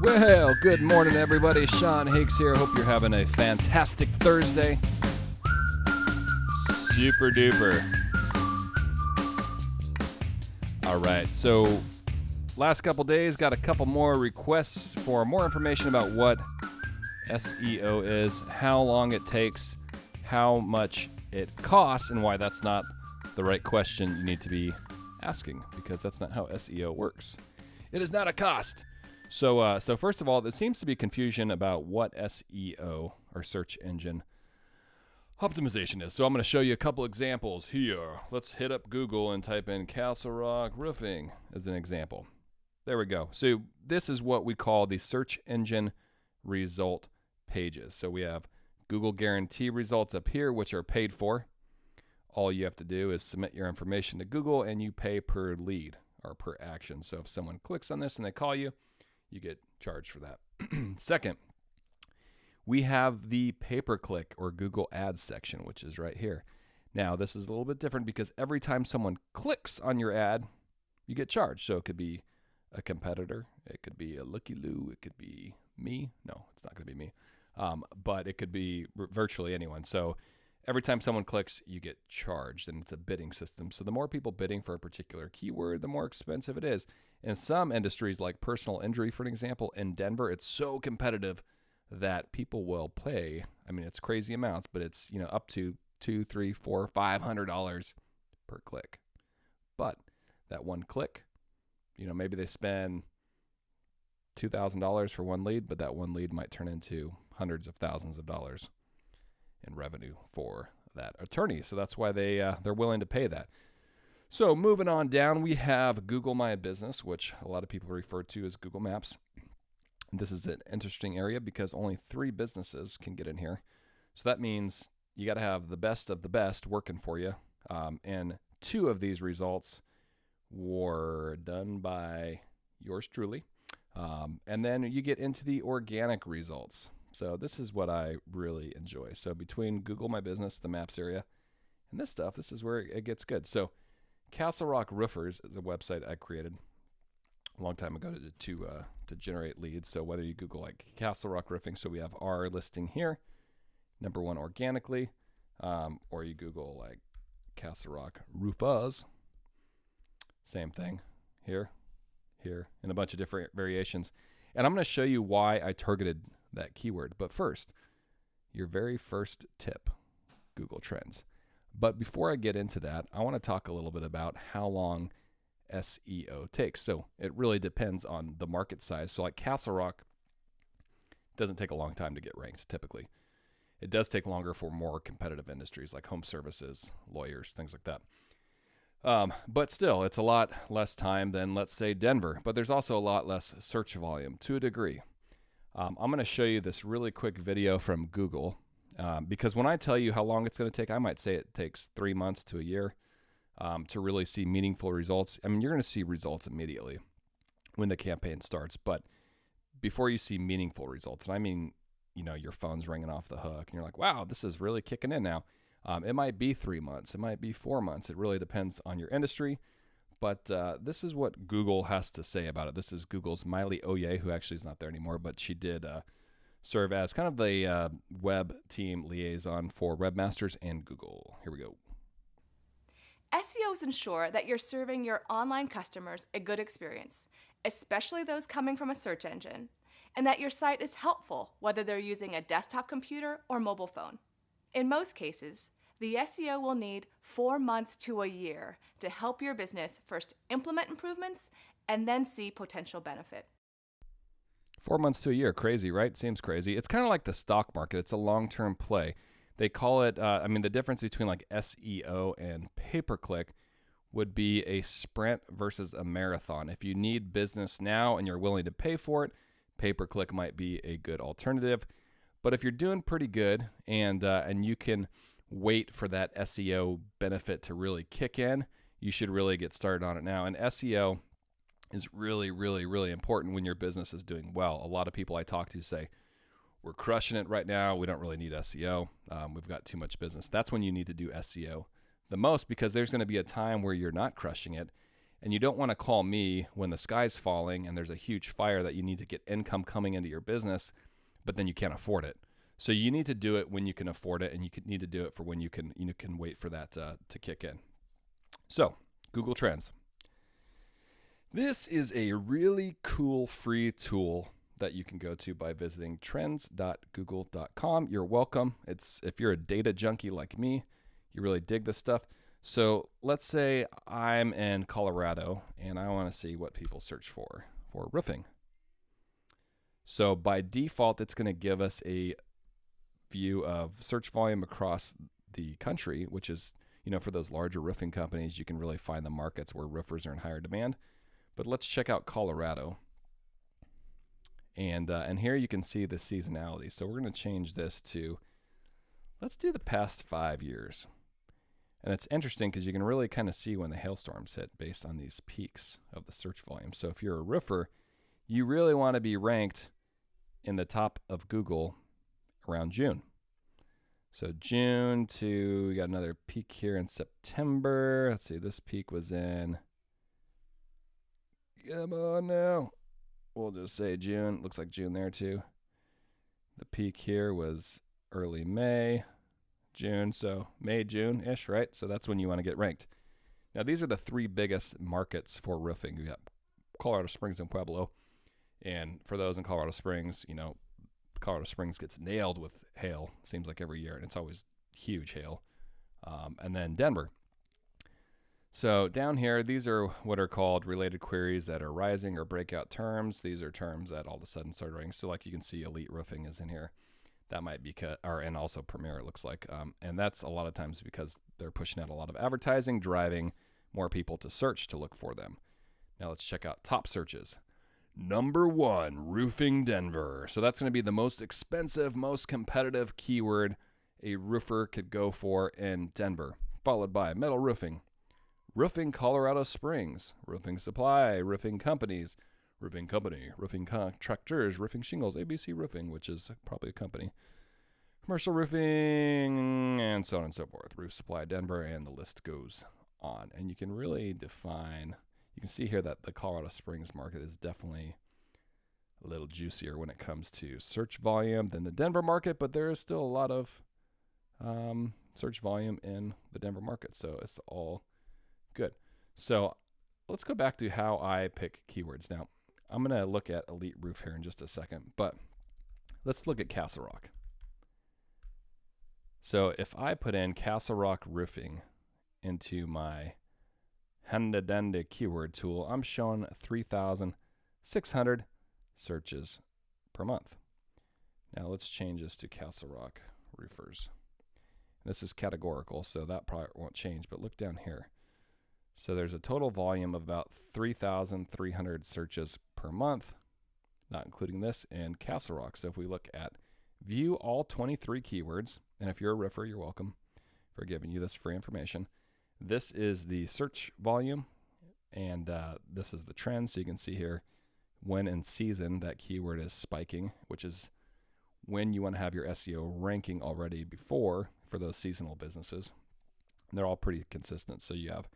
Well, good morning, everybody. Sean Hakes here. Hope you're having a fantastic Thursday. Super duper. All right, so last couple days, got a couple more requests for more information about what SEO is, how long it takes, how much it costs, and why that's not the right question you need to be asking, because that's not how SEO works. It is not a cost. So first of all, there seems to be confusion about what SEO, or search engine optimization, is. So I'm going to show you a couple examples here. Let's hit up Google and type in Castle Rock Roofing as an example. There we go. So this is what we call the search engine result pages. So we have Google guarantee results up here, which are paid for. All you have to do is submit your information to Google, and you pay per lead or per action. So if someone clicks on this and they call you, you get charged for that. Second, we have the pay-per-click or Google Ads section, which is right here. Now, this is a little bit different because every time someone clicks on your ad, you get charged. So it could be a competitor, it could be a looky-loo, it could be me. No, it's not going to be me. But it could be virtually anyone. So every time someone clicks, you get charged, and it's a bidding system. So the more people bidding for a particular keyword, the more expensive it is. In some industries, like personal injury, for an example, in Denver, it's so competitive that people will pay. I mean, it's crazy amounts, but it's, up to $200, $300, $400, $500 per click. But that one click, maybe they spend $2,000 for one lead, but that one lead might turn into hundreds of thousands of dollars in revenue for that attorney. So that's why they're willing to pay that. So moving on down, we have Google My Business, which a lot of people refer to as Google Maps. This is an interesting area because only 3 businesses can get in here. So that means you got to have the best of the best working for you. And 2 of these results were done by yours truly. And then you get into the organic results. So this is what I really enjoy. So between Google My Business, the Maps area, and this stuff, this is where it gets good. So Castle Rock Roofers is a website I created a long time ago to generate leads. So whether you Google like Castle Rock Roofing, so we have our listing here, number 1 organically, or you Google like Castle Rock Roofers, same thing here, and a bunch of different variations. And I'm going to show you why I targeted that keyword. But first, your very first tip, Google Trends. But before I get into that, I want to talk a little bit about how long SEO takes. So it really depends on the market size. So like Castle Rock doesn't take a long time to get ranked typically. It does take longer for more competitive industries like home services, lawyers, things like that. But still, it's a lot less time than, let's say, Denver. But there's also a lot less search volume to a degree. I'm going to show you this really quick video from Google because when I tell you how long it's going to take, I might say it takes 3 months to a year to really see meaningful results. I mean, you're going to see results immediately when the campaign starts. But before you see meaningful results, and I mean, your phone's ringing off the hook and you're like, wow, this is really kicking in now. It might be 3 months. It might be 4 months. It really depends on your industry. But this is what Google has to say about it. This is Google's Miley Oye, who actually is not there anymore, but she did serve as kind of the web team liaison for webmasters and Google. Here we go. SEOs ensure that you're serving your online customers a good experience, especially those coming from a search engine, and that your site is helpful whether they're using a desktop computer or mobile phone. In most cases, the SEO will need 4 months to a year to help your business first implement improvements and then see potential benefit. 4 months to a year, crazy, right? Seems crazy. It's kind of like the stock market. It's a long-term play. They call it, the difference between like SEO and pay-per-click would be a sprint versus a marathon. If you need business now and you're willing to pay for it, pay-per-click might be a good alternative. But if you're doing pretty good and you can wait for that SEO benefit to really kick in, you should really get started on it now. And SEO is really, really, really important when your business is doing well. A lot of people I talk to say, we're crushing it right now. We don't really need SEO. We've got too much business. That's when you need to do SEO the most, because there's going to be a time where you're not crushing it And you don't want to call me when the sky's falling and there's a huge fire that you need to get income coming into your business, but then you can't afford it. So you need to do it when you can afford it, and you need to do it for when you can wait for that to kick in. So Google Trends. This is a really cool free tool that you can go to by visiting trends.google.com. You're welcome. If you're a data junkie like me, you really dig this stuff. So let's say I'm in Colorado and I want to see what people search for roofing. So by default, it's going to give us a view of search volume across the country, which is, for those larger roofing companies, you can really find the markets where roofers are in higher demand. But let's check out Colorado. And here you can see the seasonality. So we're going to change this to, let's do the past 5 years. And it's interesting because you can really kind of see when the hailstorms hit based on these peaks of the search volume. So if you're a roofer, you really want to be ranked in the top of Google around June. So June to, we got another peak here in September. Let's see, this peak was in, come on now. We'll just say June. Looks like June there too. The peak here was early May, June. So May, June-ish, right? So that's when you want to get ranked. Now, these are the 3 biggest markets for roofing. You got Colorado Springs and Pueblo. And for those in Colorado Springs, Colorado Springs gets nailed with hail, seems like every year. And it's always huge hail. And then Denver. So down here, these are what are called related queries that are rising or breakout terms. These are terms that all of a sudden started ranking. So like you can see, elite roofing is in here. That might be, and also Premier, it looks like. And that's a lot of times because they're pushing out a lot of advertising, driving more people to search to look for them. Now let's check out top searches. Number 1, roofing Denver. So that's going to be the most expensive, most competitive keyword a roofer could go for in Denver, followed by metal roofing. Roofing Colorado Springs, roofing supply, roofing companies, roofing company, roofing contractors, roofing shingles, ABC Roofing, which is probably a company, commercial roofing, and so on and so forth. Roof Supply Denver, and the list goes on. And you can really define, you can see here that the Colorado Springs market is definitely a little juicier when it comes to search volume than the Denver market, but there is still a lot of search volume in the Denver market. So it's all good. So let's go back to how I pick keywords. Now, I'm going to look at elite roof here in just a second, but let's look at Castle Rock. So if I put in Castle Rock roofing into my Handa keyword tool, I'm showing 3,600 searches per month. Now let's change this to Castle Rock roofers. This is categorical, so that probably won't change, but look down here. So there's a total volume of about 3,300 searches per month, not including this, in Castle Rock. So if we look at view all 23 keywords, and if you're a roofer, you're welcome for giving you this free information. This is the search volume, and this is the trend. So you can see here when in season that keyword is spiking, which is when you want to have your SEO ranking already before for those seasonal businesses. And they're all pretty consistent. So you have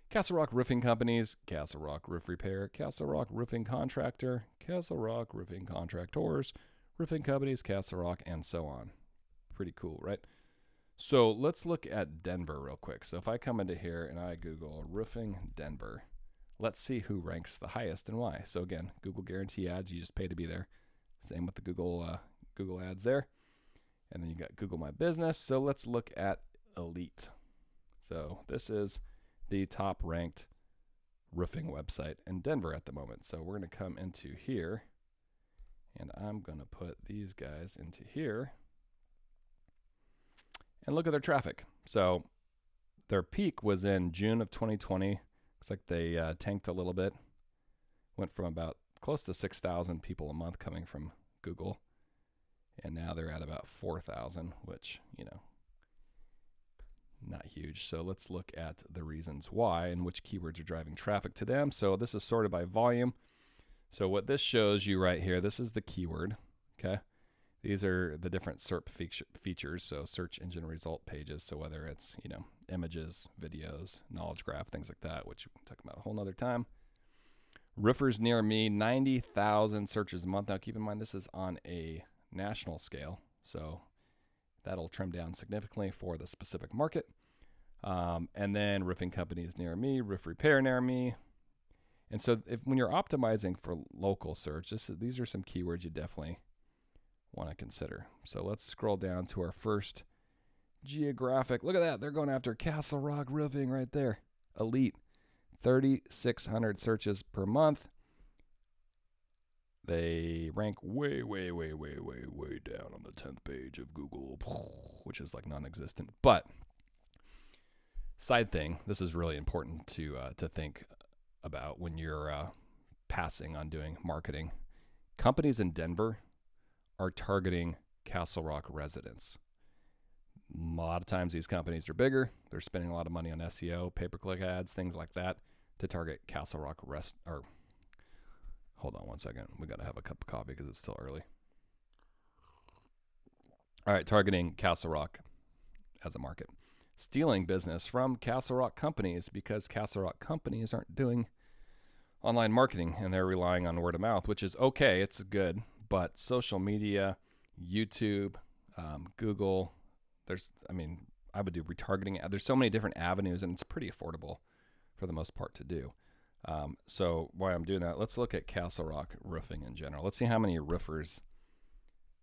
Castle Rock Roofing Companies, Castle Rock Roof Repair, Castle Rock Roofing Contractor, Castle Rock Roofing Contractors, Roofing Companies, Castle Rock, and so on. Pretty cool, right? So let's look at Denver real quick. So if I come into here and I Google roofing Denver, let's see who ranks the highest and why. So again, Google guarantee ads, you just pay to be there. Same with the Google ads there. And then you got Google My Business. So let's look at Elite. So this is the top ranked roofing website in Denver at the moment. So we're going to come into here and I'm going to put these guys into here and look at their traffic. So their peak was in June of 2020. Looks like they tanked a little bit. Went from about close to 6,000 people a month coming from Google. And now they're at about 4,000, which, not huge. So let's look at the reasons why and which keywords are driving traffic to them. So this is sorted by volume. So what this shows you right here, this is the keyword, okay? These are the different SERP features, so search engine result pages. So whether it's, images, videos, knowledge graph, things like that, which we can talk about a whole nother time. Roofers near me, 90,000 searches a month. Now, keep in mind, this is on a national scale, so that'll trim down significantly for the specific market. And then roofing companies near me, roof repair near me. And so when you're optimizing for local search, these are some keywords you definitely want to consider. So let's scroll down to our first geographic. Look at that. They're going after Castle Rock Roofing right there. Elite. 3,600 searches per month. They rank way down on the 10th page of Google, which is like non-existent. But side thing, this is really important to think about when you're passing on doing marketing. Companies in Denver are targeting Castle Rock residents. A lot of times these companies are bigger. They're spending a lot of money on SEO, pay-per-click ads, things like that to target Castle Rock hold on one second. We got to have a cup of coffee because it's still early. All right, targeting Castle Rock as a market. Stealing business from Castle Rock companies because Castle Rock companies aren't doing online marketing and they're relying on word of mouth, which is okay. It's good. But social media, YouTube, Google, I would do retargeting. There's so many different avenues, and it's pretty affordable for the most part to do. So while I'm doing that, let's look at Castle Rock Roofing in general. Let's see how many roofers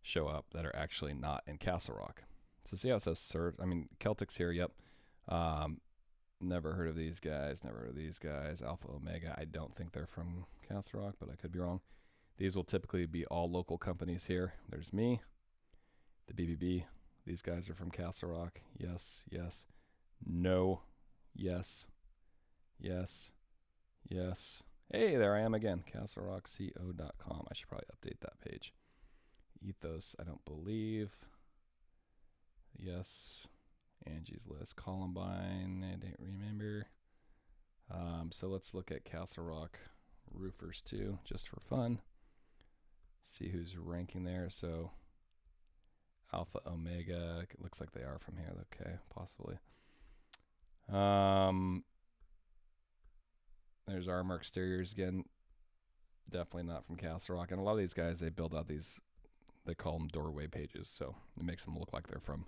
show up that are actually not in Castle Rock. So see how it says serves. Celtic's here. Yep. Never heard of these guys. Alpha Omega. I don't think they're from Castle Rock, but I could be wrong. These will typically be all local companies here. There's me, the BBB. These guys are from Castle Rock. Yes. No. Yes. Hey, there I am again. CastleRockCO.com. I should probably update that page. Ethos, I don't believe. Yes. Angie's List. Columbine, I didn't remember. So let's look at Castle Rock roofers too, just for fun. See who's ranking there. So Alpha Omega, it looks like they are from here. Okay, possibly. There's Armor Exteriors again. Definitely not from Castle Rock. And a lot of these guys, they build out these, they call them doorway pages. So it makes them look like they're from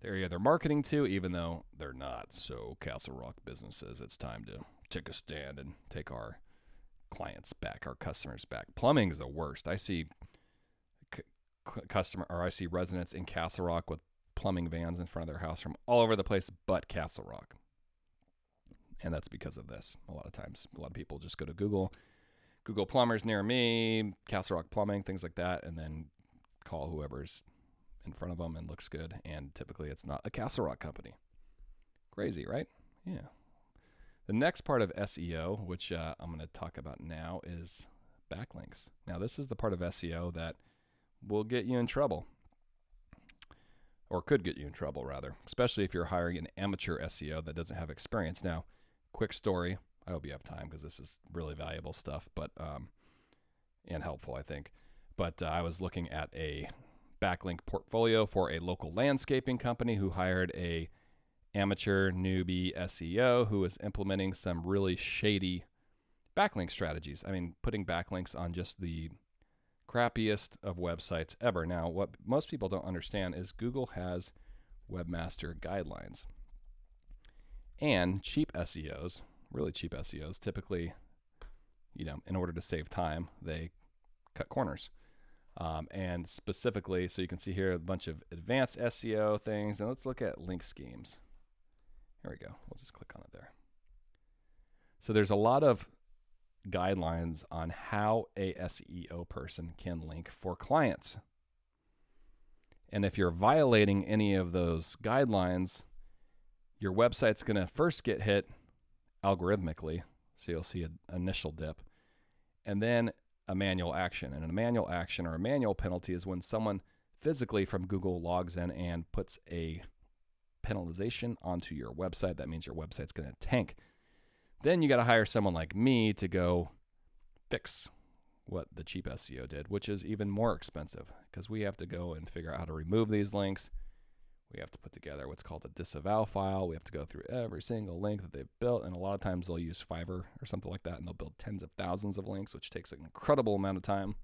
the area they're marketing to, even though they're not. So Castle Rock businesses, it's time to take a stand and take our clients back, our customers back. Plumbing is the worst. I see I see residents in Castle Rock with plumbing vans in front of their house from all over the place but Castle Rock. And that's because of this. A lot of times, a lot of people just go to Google plumbers near me, Castle Rock Plumbing, things like that, and then call whoever's in front of them and looks good. And typically it's not a Castle Rock company. Crazy, right? Yeah. The next part of SEO, which I'm going to talk about now, is backlinks. Now, this is the part of SEO that will get you in trouble, or could get you in trouble, rather, especially if you're hiring an amateur SEO that doesn't have experience. Now, quick story. I hope you have time because this is really valuable stuff, but and helpful, I think. But I was looking at a backlink portfolio for a local landscaping company who hired a amateur newbie SEO who was implementing some really shady backlink strategies. Putting backlinks on just the crappiest of websites ever. Now, what most people don't understand is Google has Webmaster Guidelines. And cheap SEOs, really cheap SEOs, typically, in order to save time, they cut corners. And specifically, so you can see here a bunch of advanced SEO things. And let's look at link schemes. Here we go. We'll just click on it there. So there's a lot of guidelines on how a SEO person can link for clients. And if you're violating any of those guidelines, your website's going to first get hit algorithmically. So you'll see an initial dip and then a manual action. And a manual action or a manual penalty is when someone physically from Google logs in and puts a penalization onto your website. That means your website's going to tank. Then you got to hire someone like me to go fix what the cheap SEO did, which is even more expensive because we have to go and figure out how to remove these links. We have to put together what's called a disavow file. We have to go through every single link that they've built. And a lot of times they'll use Fiverr or something like that, and they'll build tens of thousands of links, which takes an incredible amount of time.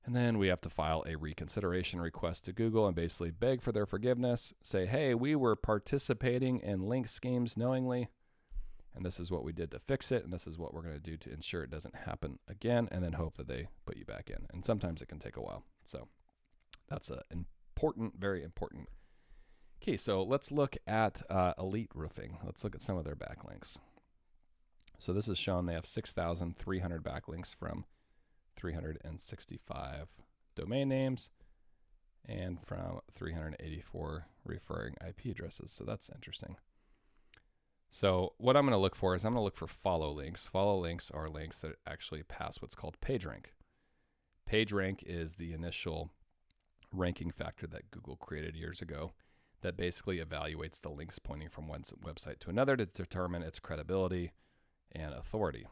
And then we have to file a reconsideration request to Google and basically beg for their forgiveness. Say, hey, we were participating in link schemes knowingly, and this is what we did to fix it, and this is what we're going to do to ensure it doesn't happen again, and then hope that they put you back in. And sometimes it can take a while. So that's an important, very important. Okay, so let's look at Elite Roofing. Let's look at some of their backlinks. So this is shown they have 6,300 backlinks from 365 domain names and from 384 referring IP addresses. So that's interesting. So what I'm going to look for is I'm going to look for follow links. Follow links are links that actually pass what's called PageRank. PageRank is the initial ranking factor that Google created years ago that basically evaluates the links pointing from one website to another to determine its credibility and authority.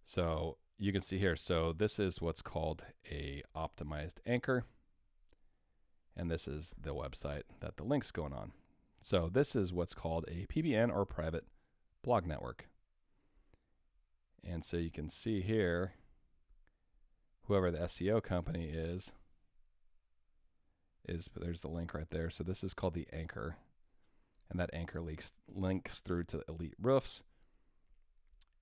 So you can see here, so this is what's called a optimized anchor, and this is the website that the link's going on. So this is what's called a PBN or private blog network. And so you can see here, whoever the SEO company is there's the link right there. So this is called the anchor, and that anchor links through to Elite Roofs.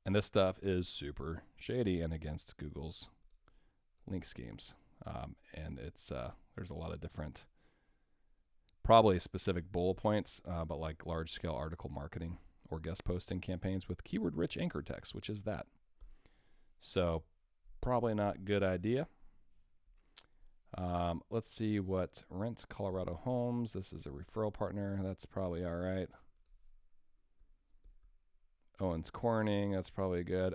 And this stuff is super shady and against Google's link schemes. And it's there's a lot of different, probably specific bullet points, but like large-scale article marketing or guest posting campaigns with keyword-rich anchor text, which is that. So probably not a good idea. Let's see what Rent Colorado Homes. This is a referral partner. That's probably all right. Owens Corning, that's probably good.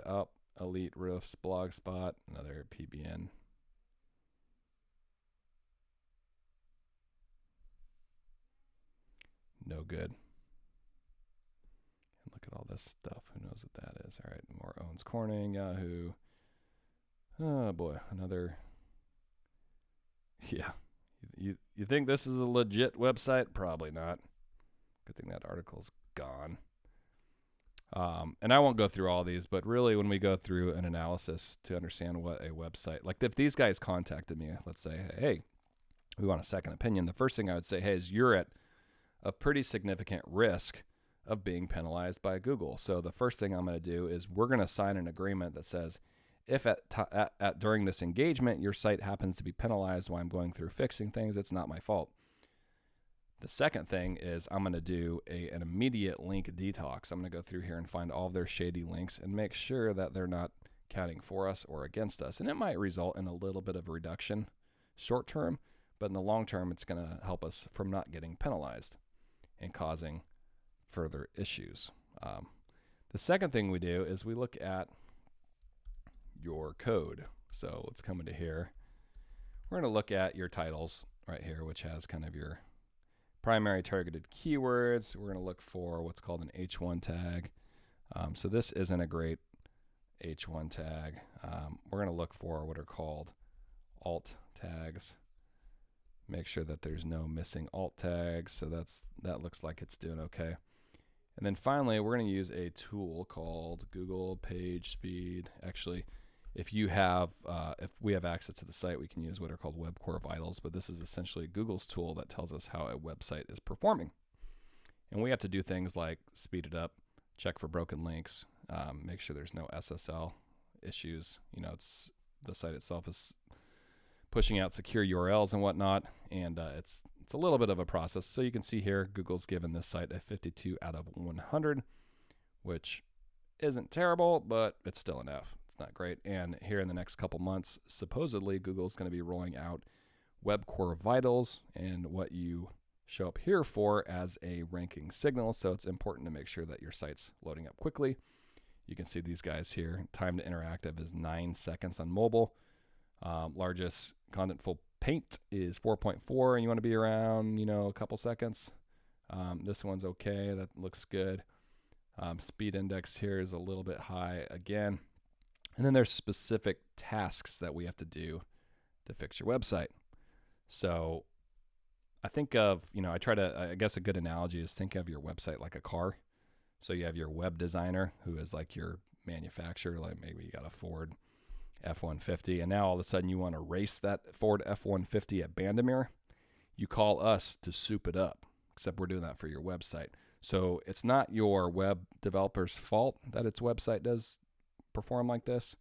Elite Roofs, Blogspot, another PBN. No good. And look at all this stuff. Who knows what that is? All right, more Owens Corning, Yahoo. Oh boy, another. Yeah. You think this is a legit website? Probably not. Good thing that article's gone. And I won't go through all these, but really when we go through an analysis to understand what a website, like if these guys contacted me, let's say, hey, we want a second opinion, the first thing I would say, hey, is you're at a pretty significant risk of being penalized by Google. So the first thing I'm going to do is we're going to sign an agreement that says, if during this engagement, your site happens to be penalized while I'm going through fixing things, it's not my fault. The second thing is I'm going to do an immediate link detox. I'm going to go through here and find all of their shady links and make sure that they're not counting for us or against us. And it might result in a little bit of a reduction short term, but in the long term, it's going to help us from not getting penalized and causing further issues. The second thing we do is we look at your code. So let's come into here. We're going to look at your titles right here, which has kind of your primary targeted keywords. We're going to look for what's called an H1 tag. So this isn't a great H1 tag. We're going to look for what are called alt tags. Make sure that there's no missing alt tags. So that looks like it's doing okay. And then finally, we're going to use a tool called Google Page Speed. Actually, if we have access to the site, we can use what are called Webcore Vitals, but this is essentially Google's tool that tells us how a website is performing. And we have to do things like speed it up, check for broken links, make sure there's no SSL issues. It's the site itself is pushing out secure URLs and whatnot, and it's a little bit of a process. So you can see here, Google's given this site a 52 out of 100, which isn't terrible, but it's still enough. Not great. And here in the next couple months, supposedly Google's going to be rolling out Webcore Vitals and what you show up here for as a ranking signal. So it's important to make sure that your site's loading up quickly. You can see these guys here. Time to interactive is 9 seconds on mobile. Largest contentful paint is 4.4, and you want to be around, a couple seconds. This one's okay. That looks good. Speed index here is a little bit high again. And then there's specific tasks that we have to do to fix your website. So I think of, I guess a good analogy is think of your website like a car. So you have your web designer, who is like your manufacturer, like maybe you got a Ford F-150, and now all of a sudden you want to race that Ford F-150 at Bandimere. You call us to soup it up, except we're doing that for your website. So it's not your web developer's fault that its website does perform like this.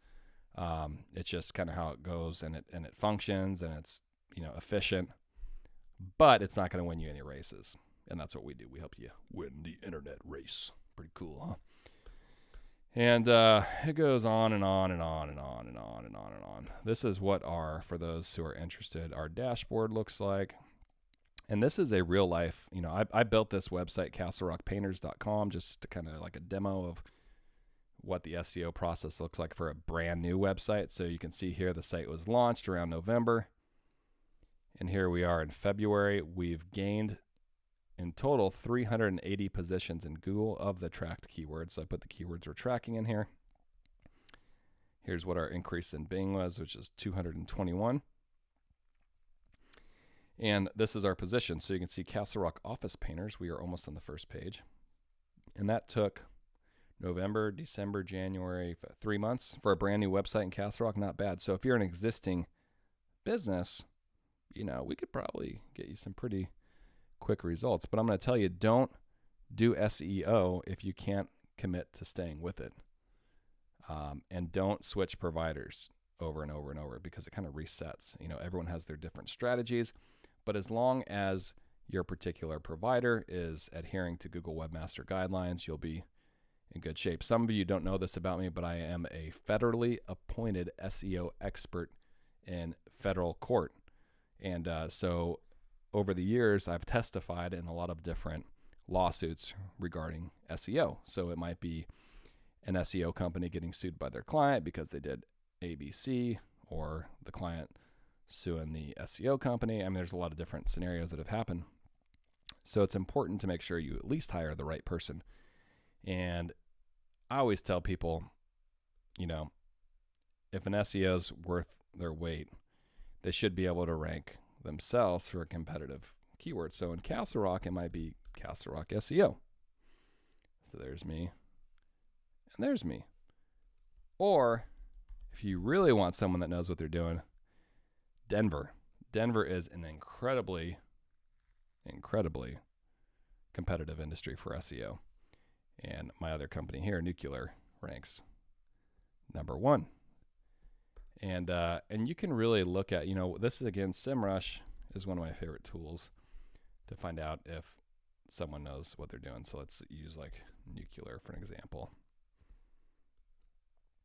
It's just kind of how it goes, and it functions, and it's efficient, but it's not going to win you any races. And that's what we do. We help you win the internet race. Pretty cool, huh? And it goes on and on and on and on and on and on and on. This is what for those who are interested, our dashboard looks like. And this is a real life, I built this website, castlerockpainters.com, just to kind of like a demo of what the SEO process looks like for a brand new website. So you can see here the site was launched around November. And here we are in February. We've gained in total 380 positions in Google of the tracked keywords. So I put the keywords we're tracking in here. Here's what our increase in Bing was, which is 221. And this is our position. So you can see Castle Rock Office Painters. We are almost on the first page. And that took November, December, January, 3 months for a brand new website in Castle Rock. Not bad. So if you're an existing business, we could probably get you some pretty quick results. But I'm going to tell you, don't do SEO if you can't commit to staying with it. And don't switch providers over and over and over, because it kind of resets. Everyone has their different strategies. But as long as your particular provider is adhering to Google Webmaster Guidelines, you'll be in good shape. Some of you don't know this about me, but I am a federally appointed SEO expert in federal court. And so over the years, I've testified in a lot of different lawsuits regarding SEO. So it might be an SEO company getting sued by their client because they did ABC, or the client suing the SEO company. I mean, there's a lot of different scenarios that have happened. So it's important to make sure you at least hire the right person. And I always tell people, if an SEO is worth their weight, they should be able to rank themselves for a competitive keyword. So in Castle Rock, it might be Castle Rock SEO. So there's me, and there's me. Or if you really want someone that knows what they're doing, Denver. Denver is an incredibly competitive industry for SEO. And my other company here, Nuclear, ranks number 1. And you can really look at, this is, again, SEMrush is one of my favorite tools to find out if someone knows what they're doing. So let's use like Nuclear for an example.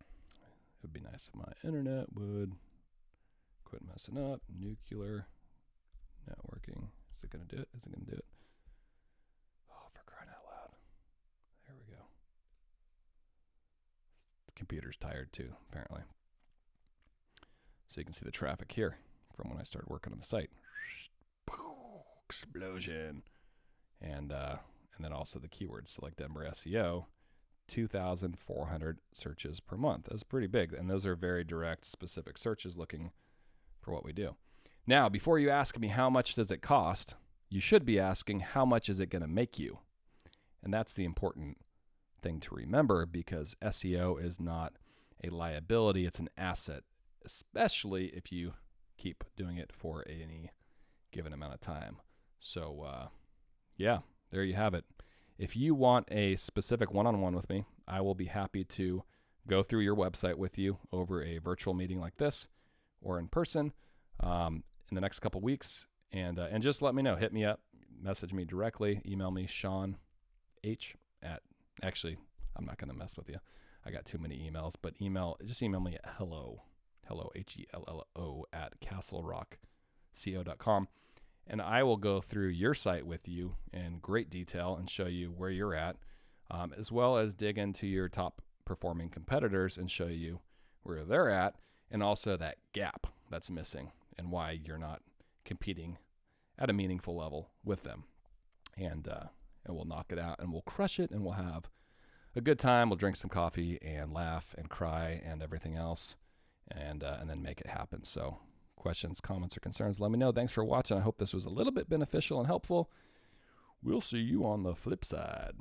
It would be nice if my internet would quit messing up. Nuclear networking. Is it going to do it? Is it going to do it? Oh, for crying out loud. There we go. The computer's tired too, apparently. So you can see the traffic here from when I started working on the site. Explosion. And then also the keywords. So like Denver SEO, 2,400 searches per month. That's pretty big. And those are very direct, specific searches looking for what we do. Now, before you ask me how much does it cost, you should be asking how much is it going to make you? And that's the important thing to remember, because SEO is not a liability, it's an asset, especially if you keep doing it for any given amount of time. So, there you have it. If you want a specific one-on-one with me, I will be happy to go through your website with you over a virtual meeting like this or in person in the next couple weeks. And just let me know. Hit me up. Message me directly. Email me, Sean H. at... Actually, I'm not going to mess with you. I got too many emails. But just email me at hello, HELLO, at castlerockco.com. And I will go through your site with you in great detail and show you where you're at, as well as dig into your top performing competitors and show you where they're at, and also that gap that's missing and why you're not competing at a meaningful level with them. And we'll knock it out, and we'll crush it, and we'll have a good time. We'll drink some coffee and laugh and cry and everything else, and then make it happen. So questions, comments, or concerns, let me know. Thanks for watching. I hope this was a little bit beneficial and helpful. We'll see you on the flip side.